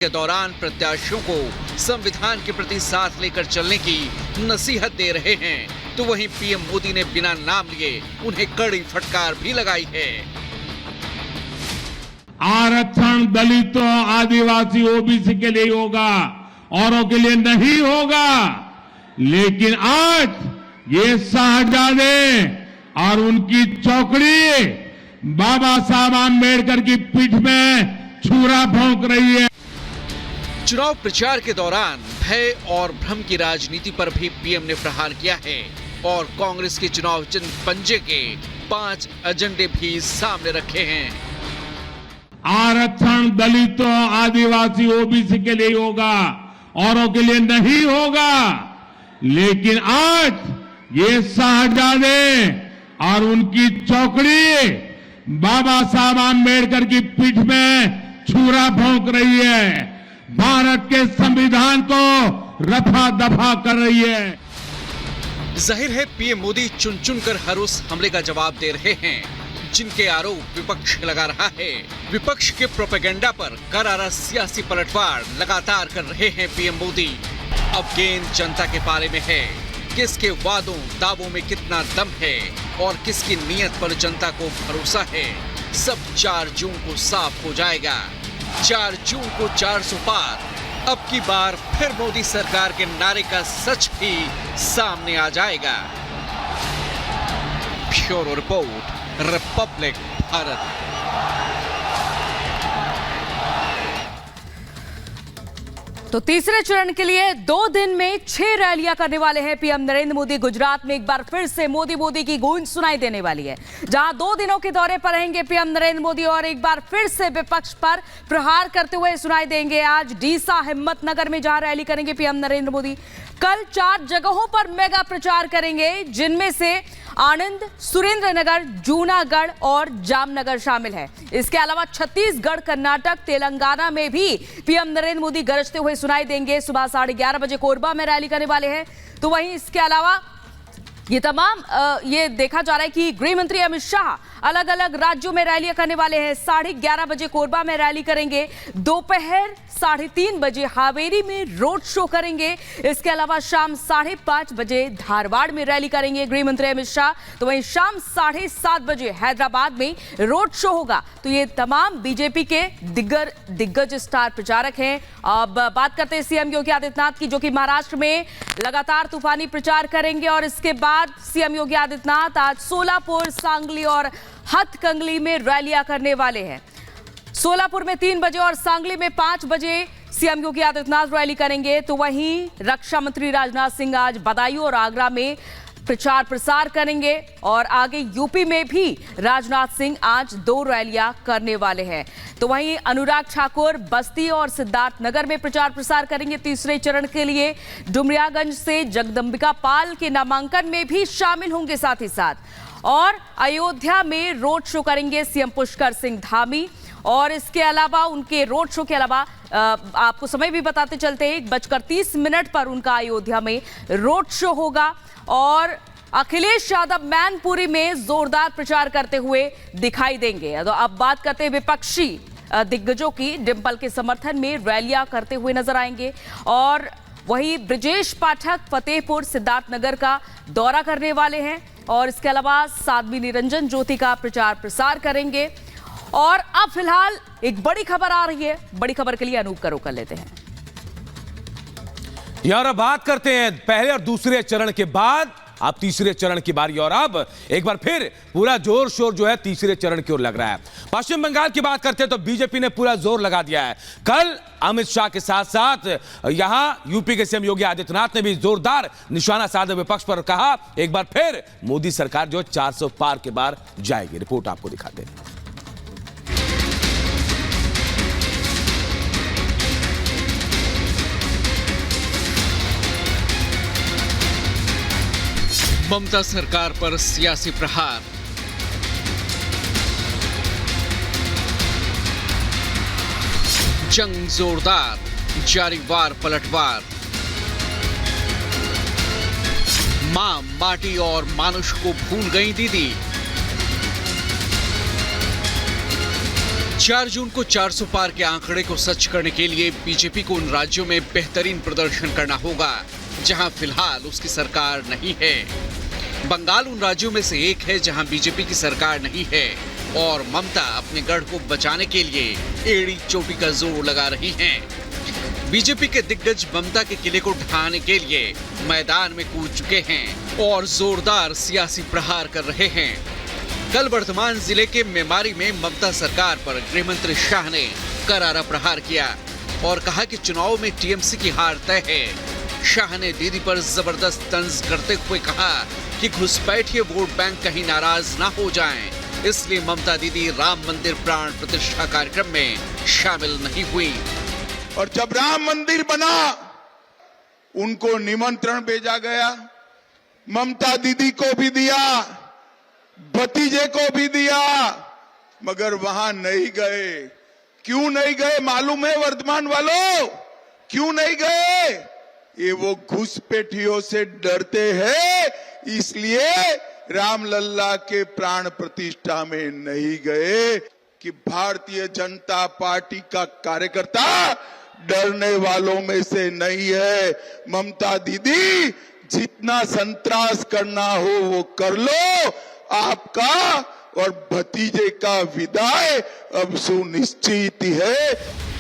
के दौरान प्रत्याशियों को संविधान के प्रति साथ लेकर चलने की नसीहत दे रहे हैं, तो वहीं पीएम मोदी ने बिना नाम लिए उन्हें कड़ी फटकार भी लगाई है। आरक्षण दलितों, आदिवासी, ओबीसी के लिए होगा, औरों के लिए नहीं होगा। लेकिन आज ये शाहजादे और उनकी चौकड़ी बाबा साहब आम्बेडकर की पीठ में छुरा भोंक रही है। चुनाव प्रचार के दौरान भय और भ्रम की राजनीति पर भी पीएम ने प्रहार किया है और कांग्रेस के चुनाव चिन्ह पंजे के 5 एजेंडे भी सामने रखे हैं। आरक्षण दलितों, आदिवासी, ओबीसी के लिए होगा, औरों के लिए नहीं होगा। लेकिन आज ये शाहजादे और उनकी चौकड़ी बाबा साहब आम्बेडकर की पीठ में छुरा भोंक रही है, भारत के संविधान को रफा दफा कर रही है। जाहिर है पीएम मोदी चुन चुनकर हर उस हमले का जवाब दे रहे हैं जिनके आरोप विपक्ष लगा रहा है। विपक्ष के प्रोपेगेंडा पर करारा सियासी पलटवार लगातार कर रहे हैं पीएम मोदी। अब गेंद जनता के पाले में है, किसके वादों दावों में कितना दम है और किसकी नीयत पर जनता को भरोसा है, सब 4 जून को साफ हो जाएगा। 4 जून को 400 पार। अब की बार फिर मोदी सरकार के नारे का सच भी सामने आ जाएगा। Bureau report, Republic Bharat. तो तीसरे चरण के लिए 2 दिन में 6 रैलियां करने वाले हैं पीएम नरेंद्र मोदी। गुजरात में एक बार फिर से मोदी मोदी की गूंज सुनाई देने वाली है, जहां 2 दिनों के दौरे पर रहेंगे पीएम नरेंद्र मोदी और एक बार फिर से विपक्ष पर प्रहार करते हुए सुनाई देंगे। आज डीसा, हिम्मतनगर में जहां रैली करेंगे पीएम नरेंद्र मोदी, कल 4 जगहों पर मेगा प्रचार करेंगे, जिनमें से आनंद, सुरेंद्रनगर, जूनागढ़ और जामनगर शामिल है। इसके अलावा छत्तीसगढ़, कर्नाटक, तेलंगाना में भी पीएम नरेंद्र मोदी गरजते हुए सुनाई देंगे। सुबह 11:30 बजे कोरबा में रैली करने वाले हैं। तो वहीं इसके अलावा ये देखा जा रहा है कि गृह मंत्री अमित शाह अलग अलग राज्यों में रैलियां करने वाले हैं। 11:30 बजे कोरबा में रैली करेंगे, दोपहर 3:30 बजे हावेरी में रोड शो करेंगे। इसके अलावा शाम 5:30 बजे धारवाड़ में रैली करेंगे गृह मंत्री अमित शाह। तो वहीं शाम 7:30 बजे हैदराबाद में रोड शो होगा। तो ये तमाम बीजेपी के दिग्गज स्टार प्रचारक हैं। अब बात करते हैं सीएम योगी आदित्यनाथ की, जो कि महाराष्ट्र में लगातार तूफानी प्रचार करेंगे और इसके बाद सीएम योगी आदित्यनाथ आज सोलापुर, सांगली और हथकंगली में रैलियां करने वाले हैं। सोलापुर में 3 बजे और सांगली में 5 बजे सीएम योगी आदित्यनाथ रैली करेंगे। तो वहीं रक्षा मंत्री राजनाथ सिंह आज बदायूं और आगरा में प्रचार प्रसार करेंगे और आगे यूपी में भी राजनाथ सिंह आज 2 रैलियां करने वाले हैं। तो वहीं अनुराग ठाकुर बस्ती और सिद्धार्थनगर में प्रचार प्रसार करेंगे तीसरे चरण के लिए। डुमरियागंज से जगदंबिका पाल के नामांकन में भी शामिल होंगे साथ ही साथ। और अयोध्या में रोड शो करेंगे सीएम पुष्कर सिंह धामी। और इसके अलावा उनके रोड शो के अलावा आपको समय भी बताते चलते हैं, 1:30 पर उनका अयोध्या में रोड शो होगा। और अखिलेश यादव मैनपुरी में जोरदार प्रचार करते हुए दिखाई देंगे। तो अब बात करते हैं विपक्षी दिग्गजों की। डिंपल के समर्थन में रैलियां करते हुए नजर आएंगे। और वहीं ब्रजेश पाठक फतेहपुर, सिद्धार्थनगर का दौरा करने वाले हैं। और इसके अलावा साध्वी निरंजन ज्योति का प्रचार प्रसार करेंगे। और अब फिलहाल एक बड़ी खबर आ रही है, बड़ी खबर के लिए अनूप करो कर लेते हैं। यार बात करते हैं पहले और दूसरे चरण के बाद अब तीसरे चरण की बारी। और अब एक बार फिर पूरा जोर शोर जो है तीसरे चरण की ओर लग रहा है। पश्चिम बंगाल की बात करते हैं तो बीजेपी ने पूरा जोर लगा दिया है। कल अमित शाह के साथ साथ यहां यूपी के सीएम योगी आदित्यनाथ ने भी जोरदार निशाना साधा विपक्ष पर, कहा एक बार फिर मोदी सरकार जो 400 पार के बार जाएगी। रिपोर्ट आपको दिखाते हैं। ममता सरकार पर सियासी प्रहार। जंग जोरदार, जारी वार पलटवार। मां, माटी और मानुष को भूल गई दीदी। 4 जून को 400 पार के आंकड़े को सच करने के लिए बीजेपी को उन राज्यों में बेहतरीन प्रदर्शन करना होगा जहां फिलहाल उसकी सरकार नहीं है। बंगाल उन राज्यों में से एक है जहां बीजेपी की सरकार नहीं है और ममता अपने गढ़ को बचाने के लिए एड़ी चोटी का जोर लगा रही हैं। बीजेपी के दिग्गज ममता के किले को ढहाने के लिए मैदान में कूद चुके हैं और जोरदार सियासी प्रहार कर रहे हैं। कल वर्धमान जिले के मेमारी में ममता सरकार पर गृहमंत्री शाह ने करारा प्रहार किया और कहा कि चुनाव में टीएमसी की हार तय है। शाह ने दीदी पर जबरदस्त तंज करते हुए कहा कि घुसपैठिए वोट बैंक कहीं नाराज ना हो जाएं, इसलिए ममता दीदी राम मंदिर प्राण प्रतिष्ठा कार्यक्रम में शामिल नहीं हुई। और जब राम मंदिर बना उनको निमंत्रण भेजा गया, ममता दीदी को भी दिया, भतीजे को भी दिया, मगर वहां नहीं गए। क्यों नहीं गए मालूम है वर्धमान वालों? क्यों नहीं गए? ये वो घुसपैठियों से डरते हैं, इसलिए रामलल्ला के प्राण प्रतिष्ठा में नहीं गए। कि भारतीय जनता पार्टी का कार्यकर्ता डरने वालों में से नहीं है। ममता दीदी, जितना संतरास करना हो वो कर लो, आपका और भतीजे का विदाई अब सुनिश्चित है।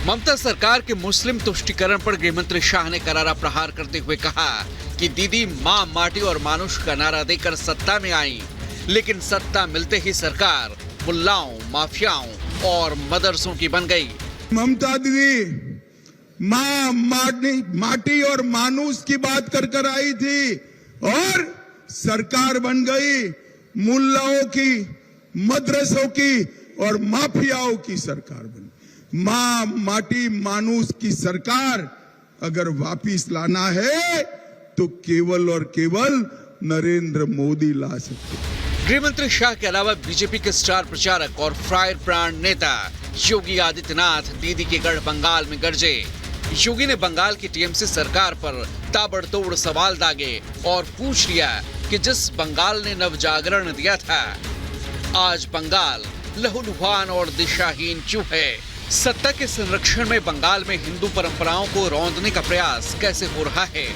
ममता सरकार के मुस्लिम तुष्टीकरण पर गृहमंत्री शाह ने करारा प्रहार करते हुए कहा कि दीदी मां, माटी और मानुष का नारा देकर सत्ता में आई, लेकिन सत्ता मिलते ही सरकार मुल्लाओं, माफियाओं और मदरसों की बन गई। ममता दीदी मां, माटी और मानुष की बात कर आई थी और सरकार बन गई मुल्लाओं की, मदरसों की और माफियाओं की सरकार बनी। मां, माटी, मानुष की सरकार अगर वापिस लाना है तो केवल और केवल नरेंद्र मोदी ला सकते। गृहमंत्री शाह के अलावा बीजेपी के स्टार प्रचारक और फायर ब्रांड नेता योगी आदित्यनाथ दीदी के गढ़ बंगाल में गरजे। योगी ने बंगाल की टीएमसी सरकार पर ताबड़तोड़ सवाल दागे और पूछ लिया कि जिस बंगाल ने नव जागरण दिया था, आज बंगाल लहूलुहान और दिशाहीन क्यों है? सत्ता के संरक्षण में बंगाल में हिंदू परंपराओं को रौंदने का प्रयास कैसे हो रहा है?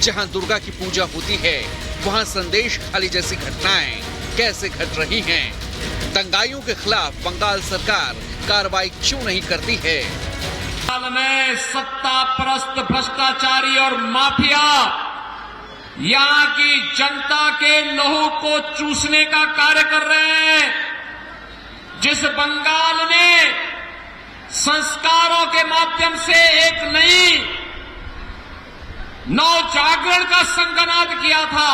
जहां दुर्गा की पूजा होती है, वहां संदेश खाली जैसी घटनाएं कैसे घट रही हैं? दंगाइयों के खिलाफ बंगाल सरकार कार्रवाई क्यों नहीं करती है? बंगाल में सत्ता परस्त भ्रष्टाचारी और माफिया यहां की जनता के लहू को चूसने का कार्य कर रहे हैं। जिस बंगाल ने संस्कारों के माध्यम से एक नई नव जागरण का संगनाद किया था,